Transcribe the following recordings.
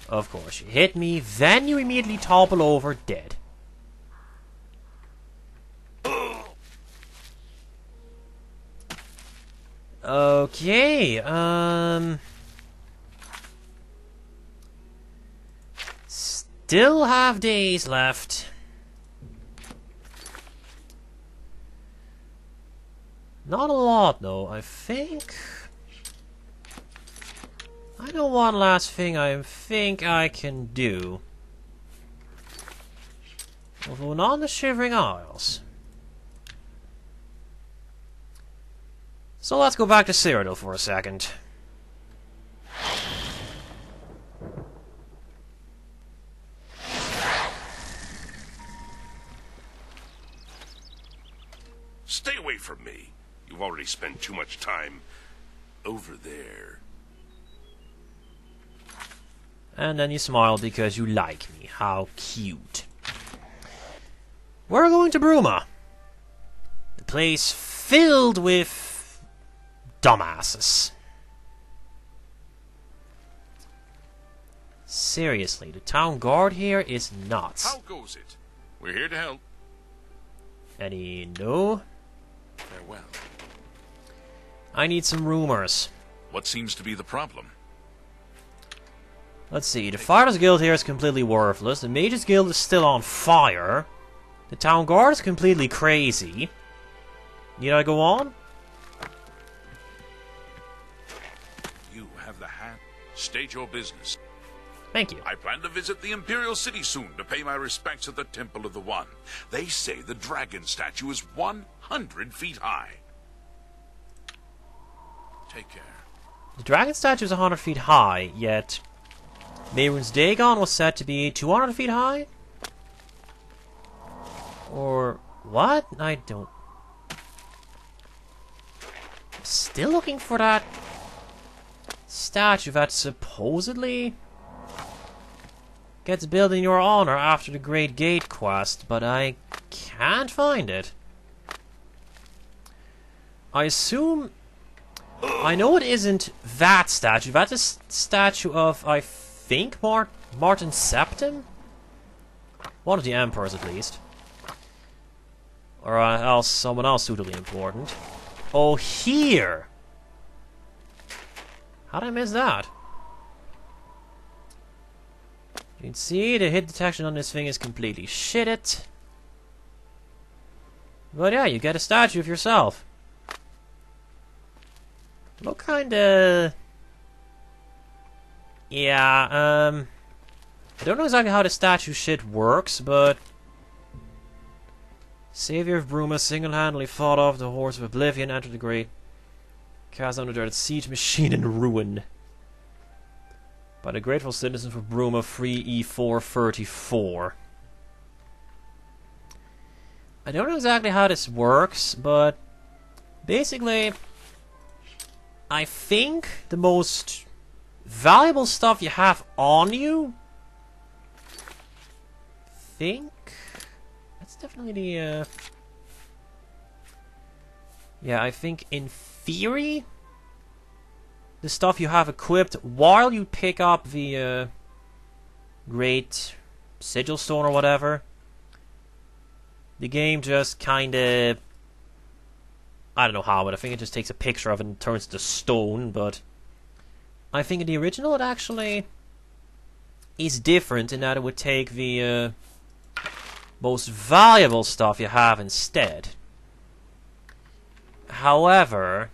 Of course, you hit me, then you immediately topple over dead. Okay, still have days left. Not a lot, though. I think I know one last thing I think I can do. Although not on the Shivering Isles. So let's go back to Cyrodiil for a second. Stay away from me. You've already spent too much time over there. And then you smile because you like me. How cute. We're going to Bruma. The place filled with dumbasses. Seriously, the town guard here is nuts. How goes it? We're here to help. Any no? Farewell. I need some rumors. What seems to be the problem? Let's see, the Fighters Guild here is completely worthless, the Mages Guild is still on fire, the Town Guard is completely crazy. Need I go on? You have the hand. State your business. Thank you. I plan to visit the Imperial City soon to pay my respects at the Temple of the One. They say the dragon statue is 100 feet high. Take care. The dragon statue is 100 feet high, yet Mehrunes Dagon was said to be 200 feet high? Or what? I don't... Still looking for that statue that supposedly gets built in your honor after the Great Gate quest, but I can't find it. I assume... I know it isn't that statue. That's a statue of, I think, Martin Septim? One of the emperors, at least. Or else someone else suitably important. Oh, here! How did I miss that? You can see the hit detection on this thing is completely shitted. But yeah, you get a statue of yourself. Look kinda... Yeah, I don't know exactly how the statue shit works, but... Savior of Bruma single-handedly fought off the hordes of Oblivion, entered the great cast down the dreaded siege machine in ruin. By the grateful citizens of Bruma, free E434. I don't know exactly how this works, but... Basically... I think the most valuable stuff you have on you... That's definitely the, Yeah, I think in theory... The stuff you have equipped while you pick up the, Great Sigil Stone or whatever. The game just kinda... I don't know how, but I think it just takes a picture of it and turns it to stone, but... I think in the original it actually... is different in that it would take the, most valuable stuff you have instead. However...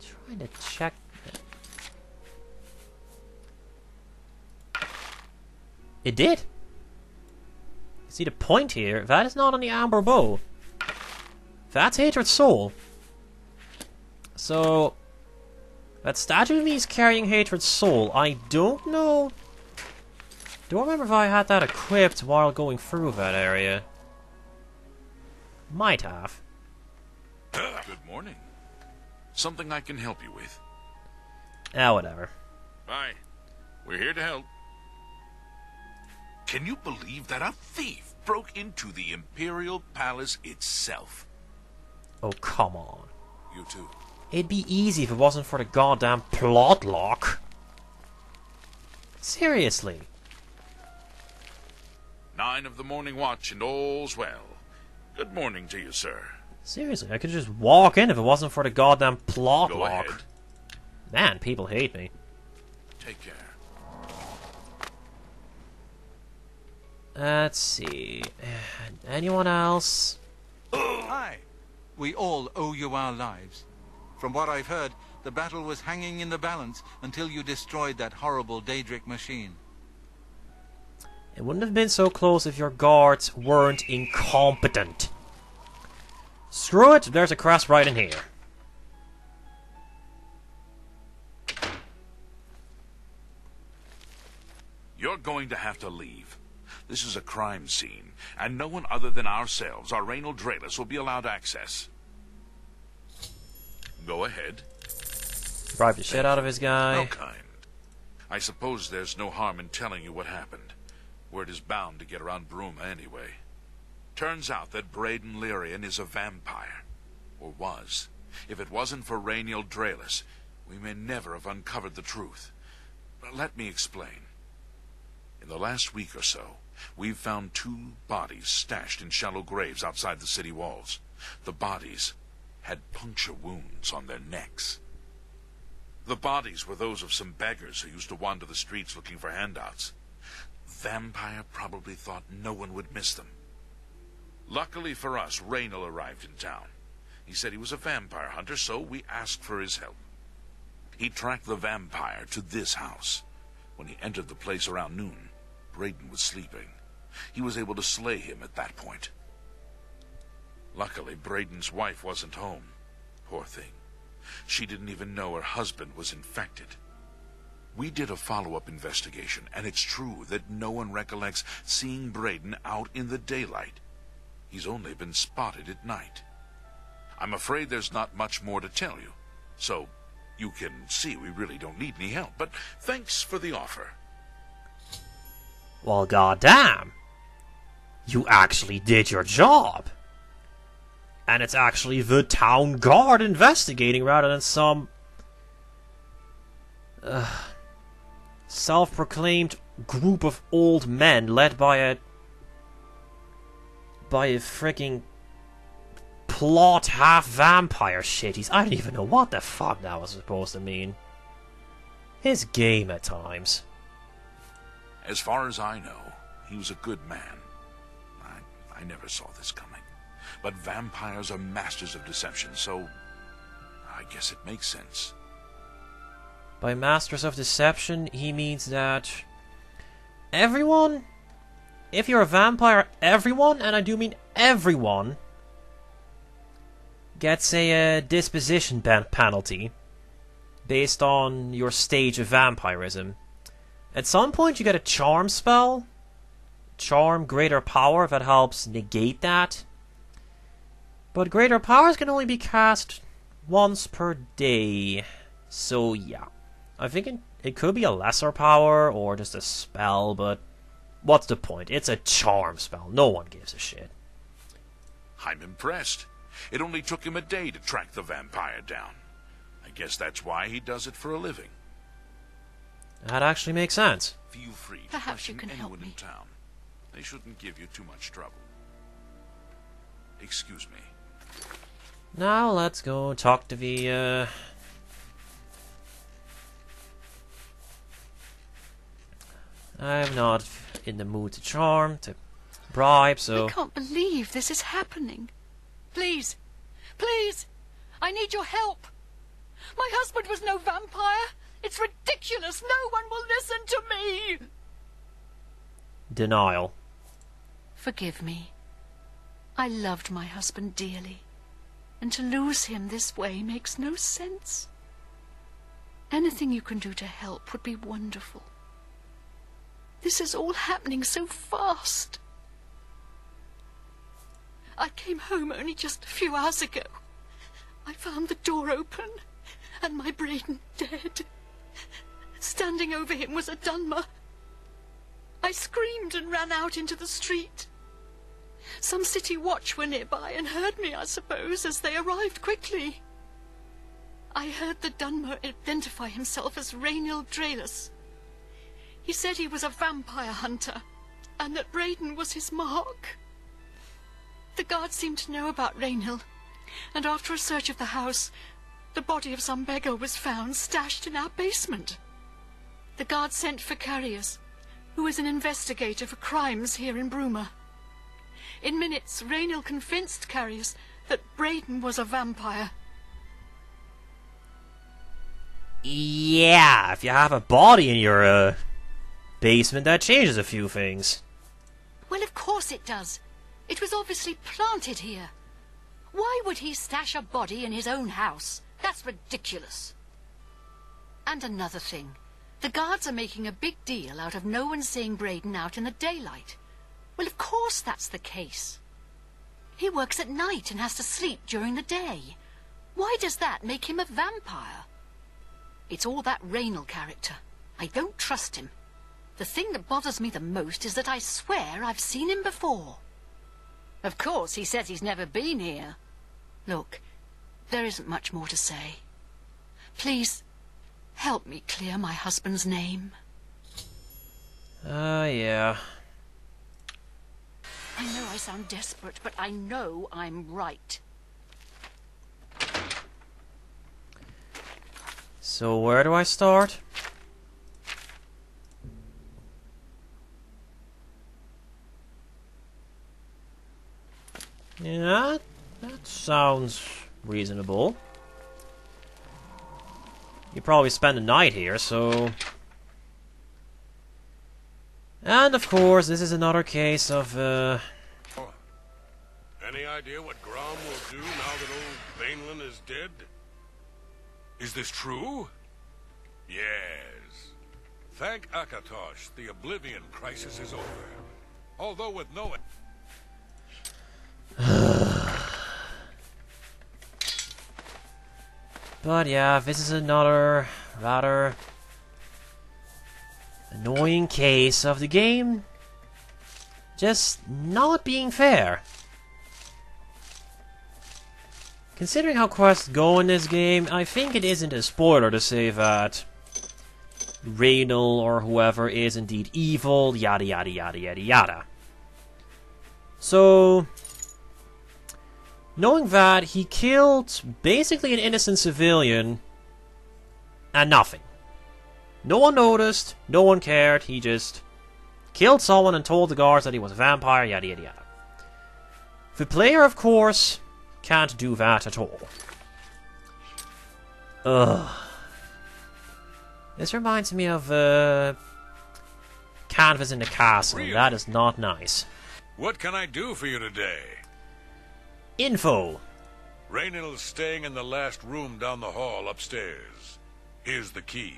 Trying to check... It did! See the point here? That is not on the Amber Bow. That's Hatred's Soul. So... That statue of me is carrying Hatred's Soul. I don't know... Don't remember if I had that equipped while going through that area. Might have. Good morning. Something I can help you with. Ah, whatever. Bye. We're here to help. Can you believe that a thief broke into the Imperial Palace itself? Oh, come on. You too. It'd be easy if it wasn't for the goddamn plot lock. Seriously. 9 of the morning watch and all's well. Good morning to you, sir. Seriously, I could just walk in if it wasn't for the goddamn plot Go lock. ahead. Man, people hate me. Take care. Let's see. Anyone else? Hi. We all owe you our lives. From what I've heard, the battle was hanging in the balance until you destroyed that horrible Daedric machine. It wouldn't have been so close if your guards weren't incompetent. Screw it, there's a crest right in here. You're going to have to leave. This is a crime scene, and no one other than ourselves, our Raynal Draelus, will be allowed access. Go ahead. Bribe the shit out of his guy. How kind. I suppose there's no harm in telling you what happened. Word is bound to get around Bruma anyway. Turns out that Braden Lyrian is a vampire. Or was. If it wasn't for Raynal Draelus, we may never have uncovered the truth. But let me explain. In the last week or so, we've found 2 bodies stashed in shallow graves outside the city walls. The bodies had puncture wounds on their necks. The bodies were those of some beggars who used to wander the streets looking for handouts. Vampire probably thought no one would miss them. Luckily for us, Raynal arrived in town. He said he was a vampire hunter, so we asked for his help. He tracked the vampire to this house. When he entered the place around noon, Braden was sleeping. He was able to slay him at that point. Luckily, Braden's wife wasn't home. Poor thing. She didn't even know her husband was infected. We did a follow-up investigation, and it's true that no one recollects seeing Braden out in the daylight. He's only been spotted at night. I'm afraid there's not much more to tell you, so you can see we really don't need any help, but thanks for the offer. Well, goddamn. You actually did your job. And it's actually the town guard investigating rather than some self-proclaimed group of old men led by a freaking plot half-vampire shitties. I don't even know what the fuck that was supposed to mean. His game at times. As far as I know, he was a good man. I never saw this coming. But vampires are masters of deception, so I guess it makes sense. By masters of deception, he means that everyone, if you're a vampire, everyone, and I do mean everyone, gets a disposition penalty based on your stage of vampirism. At some point you get a charm spell, charm greater power, that helps negate that. But greater powers can only be cast once per day. So yeah, I think it could be a lesser power or just a spell, but what's the point? It's a charm spell. No one gives a shit. I'm impressed. It only took him a day to track the vampire down. I guess that's why he does it for a living. That actually makes sense. Feel free to Perhaps you question can help anyone in me. town. They shouldn't give you too much trouble. Excuse me. Now let's go talk to the I'm not in the mood to charm, to bribe, so I can't believe this is happening. Please, please, I need your help. My husband was no vampire. It's ridiculous. No one will listen to me. denial. Forgive me. I loved my husband dearly, and to lose him this way makes no sense. Anything you can do to help would be wonderful. This is all happening so fast. I came home only just a few hours ago. I found the door open, and my Braden dead. Standing over him was a Dunmer. I screamed and ran out into the street. Some city watch were nearby and heard me, I suppose, as they arrived quickly. I heard the Dunmer identify himself as Rainil Draelus. He said he was a vampire hunter, and that Braden was his mark. The guards seemed to know about Rainil, and after a search of the house, the body of some beggar was found stashed in our basement. The guards sent for Carius, who is an investigator for crimes here in Bruma. In minutes, Rainil convinced Carius that Braden was a vampire. Yeah, if you have a body in your basement, that changes a few things. Well, of course it does. It was obviously planted here. Why would he stash a body in his own house? That's ridiculous. And another thing. The guards are making a big deal out of no one seeing Braden out in the daylight. Well, of course that's the case. He works at night and has to sleep during the day. Why does that make him a vampire? It's all that Rainil character. I don't trust him. The thing that bothers me the most is that I swear I've seen him before. Of course, he says he's never been here. Look, there isn't much more to say. Please, help me clear my husband's name. Yeah. I know I sound desperate, but I know I'm right. So where do I start? Yeah, that sounds reasonable. You probably spend the night here, so... And of course, this is another case of, Any idea what Grom will do now that old Bainlin is dead? Is this true? Yes. Thank Akatosh, the Oblivion crisis is over. Although with no... But yeah, this is another rather annoying case of the game just not being fair. Considering how quests go in this game, I think it isn't a spoiler to say that Rainil or whoever is indeed evil, yada yada yada yada yada. So, knowing that he killed basically an innocent civilian and nothing. No one noticed, no one cared, he just killed someone and told the guards that he was a vampire, yada yada yada. The player, of course, can't do that at all. Ugh. This reminds me of Canvas in the Castle. Really? That is not nice. What can I do for you today? Info. Rainil's staying in the last room down the hall upstairs. Here's the key.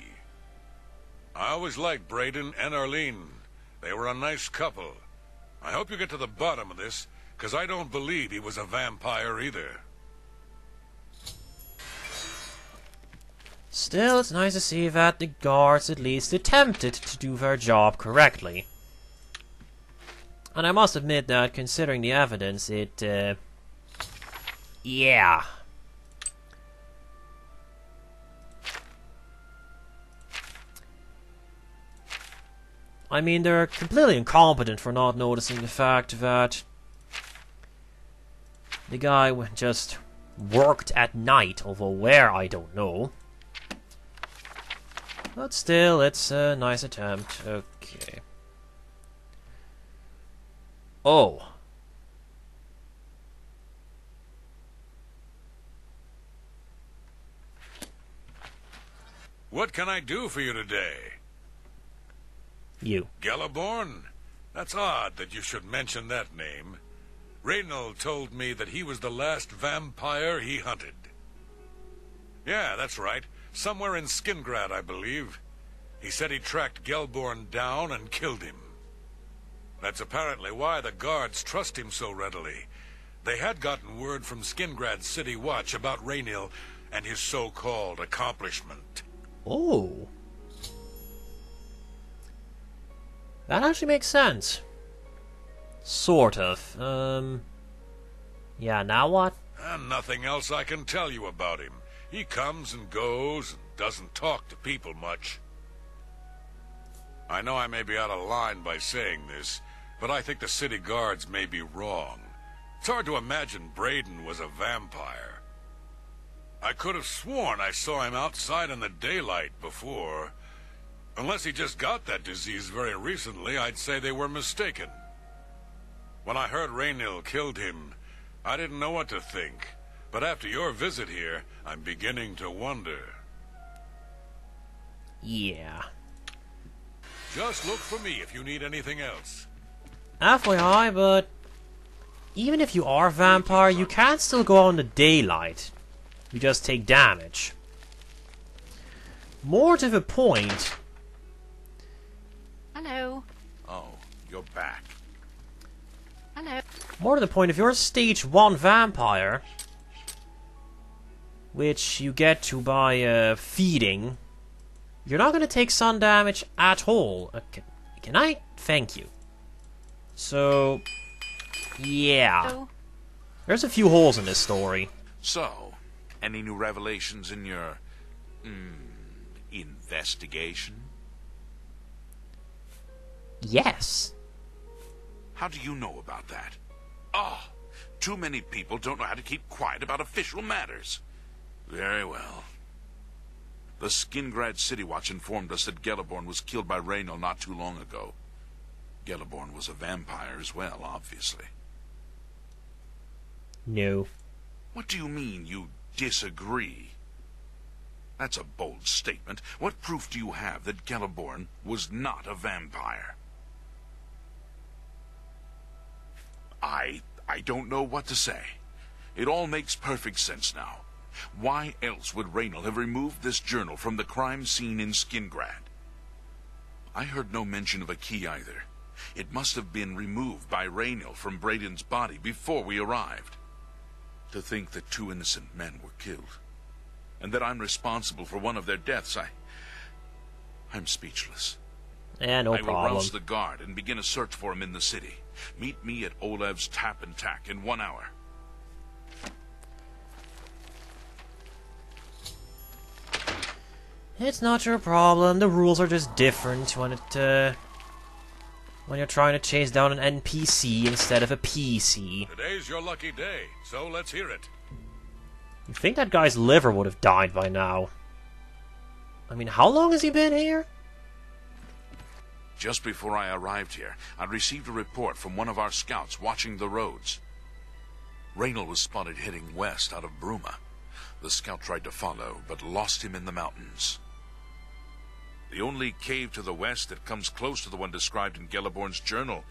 I always liked Braden and Arlene. They were a nice couple. I hope you get to the bottom of this, because I don't believe he was a vampire either. Still, it's nice to see that the guards at least attempted to do their job correctly. And I must admit that, considering the evidence, it, yeah. I mean, they're completely incompetent for not noticing the fact that the guy just worked at night, although where, I don't know. But still, it's a nice attempt. Okay. Oh. What can I do for you today? You. Gelliborn? That's odd that you should mention that name. Rainil told me that he was the last vampire he hunted. Yeah, that's right. Somewhere in Skingrad, I believe. He said he tracked Gelborn down and killed him. That's apparently why the guards trust him so readily. They had gotten word from Skingrad's City Watch about Rainil and his so-called accomplishment. Oh. That actually makes sense. Sort of. Yeah, now what? And nothing else I can tell you about him, He comes and goes and doesn't talk to people much. I know I may be out of line by saying this, but I think the city guards may be wrong. It's hard to imagine Braden was a vampire. I could have sworn I saw him outside in the daylight before. Unless he just got that disease very recently, I'd say they were mistaken. When I heard Raynil killed him, I didn't know what to think. But after your visit here, I'm beginning to wonder. Yeah. Just look for me if you need anything else. FYI, but even if you are a vampire, you can still go out in the daylight. You just take damage. More to the point. Hello. Oh, you're back. Hello. More to the point, if you're a stage 1 vampire, which you get to by feeding, you're not going to take sun damage at all. Can I? Thank you. So, yeah. Hello. There's a few holes in this story. So, any new revelations in your, investigation? Yes. How do you know about that? Oh, too many people don't know how to keep quiet about official matters. Very well. The Skingrad City Watch informed us that Gelliborn was killed by Raynil not too long ago. Gelliborn was a vampire as well, obviously. No. What do you mean you disagree? That's a bold statement. What proof do you have that Gelliborn was not a vampire? I don't know what to say. It all makes perfect sense now. Why else would Raynil have removed this journal from the crime scene in Skingrad? I heard no mention of a key either. It must have been removed by Raynil from Braden's body before we arrived. To think that 2 innocent men were killed, and that I'm responsible for one of their deaths, I'm speechless. Yeah, no I will problem. rouse the guard and begin a search for him in the city. Meet me at Olev's Tap and Tack in 1 hour. It's not your problem. The rules are just different when you're trying to chase down an NPC instead of a PC. Today's your lucky day, so let's hear it. You think that guy's liver would have died by now? I mean, how long has he been here? Just before I arrived here, I received a report from one of our scouts watching the roads. Raynil was spotted heading west out of Bruma. The scout tried to follow, but lost him in the mountains. The only cave to the west that comes close to the one described in Gelliborn's journal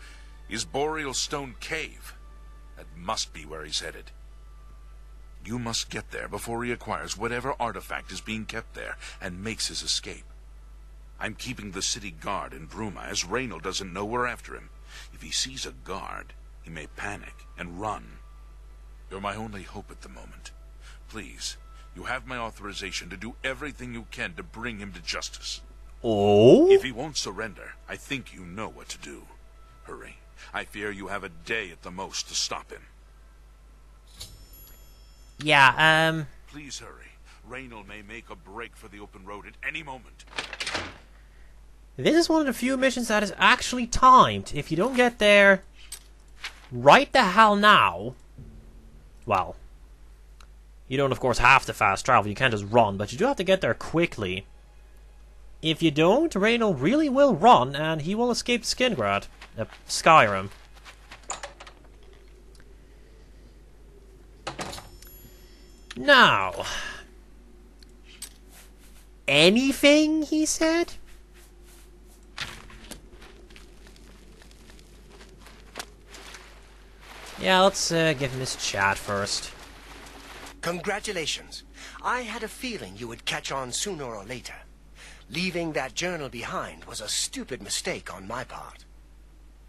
is Boreal Stone Cave. That must be where he's headed. You must get there before he acquires whatever artifact is being kept there and makes his escape. I'm keeping the city guard in Bruma, as Raynil doesn't know we're after him. If he sees a guard, he may panic and run. You're my only hope at the moment. Please, you have my authorization to do everything you can to bring him to justice. Oh? If he won't surrender, I think you know what to do. Hurry. I fear you have a day at the most to stop him. Yeah, Please hurry. Raynil may make a break for the open road at any moment. this is one of the few missions that is actually timed. If you don't get there right the hell now, well, you don't, of course, have to fast travel. You can't just run, but you do have to get there quickly. If you don't, Raynil really will run, and he will escape Skyrim. Now, anything, he said? Yeah, let's give him his chat first. Congratulations. I had a feeling you would catch on sooner or later. Leaving that journal behind was a stupid mistake on my part.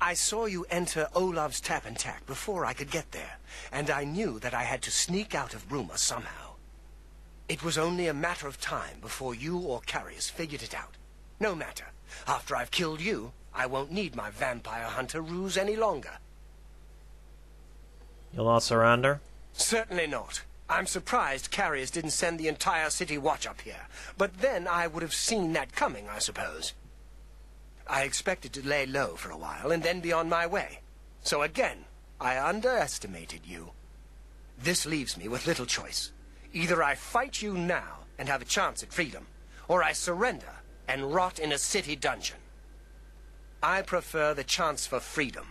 I saw you enter Olaf's Tap and Tack before I could get there, and I knew that I had to sneak out of Bruma somehow. It was only a matter of time before you or Carius figured it out. No matter. After I've killed you, I won't need my vampire hunter ruse any longer. You'll not surrender? Certainly not. I'm surprised carriers didn't send the entire city watch up here. But then I would have seen that coming, I suppose. I expected to lay low for a while and then be on my way. So again, I underestimated you. This leaves me with little choice. Either I fight you now and have a chance at freedom, or I surrender and rot in a city dungeon. I prefer the chance for freedom.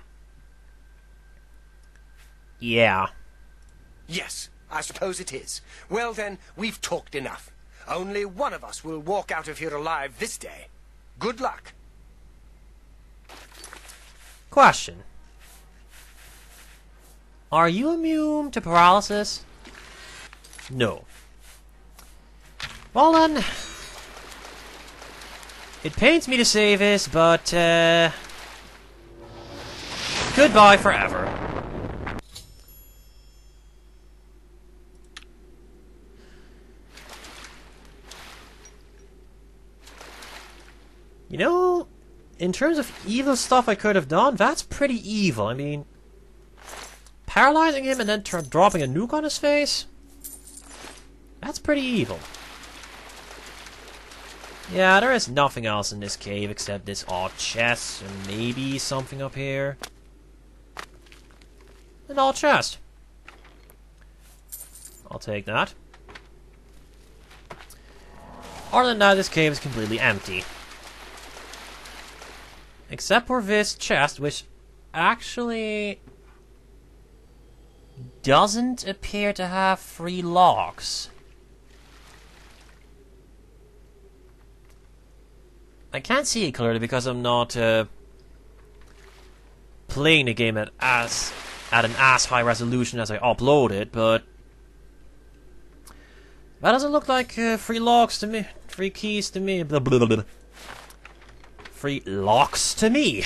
Yeah. Yes, I suppose it is. Well then, we've talked enough. Only one of us will walk out of here alive this day. Good luck. Question. Are you immune to paralysis? No. Well then, it pains me to say this, but goodbye forever. You know, in terms of evil stuff I could have done, that's pretty evil. I mean, paralyzing him and then dropping a nuke on his face? That's pretty evil. Yeah, there is nothing else in this cave except this odd chest and maybe something up here. An odd chest. I'll take that. Other than that, this cave is completely empty. Except for this chest, which actually doesn't appear to have 3 locks. I can't see it clearly because I'm not playing the game at an as high resolution as I upload it, but that doesn't look like 3 locks to me. 3 keys to me. Blah, blah, blah, blah. 3 locks to me.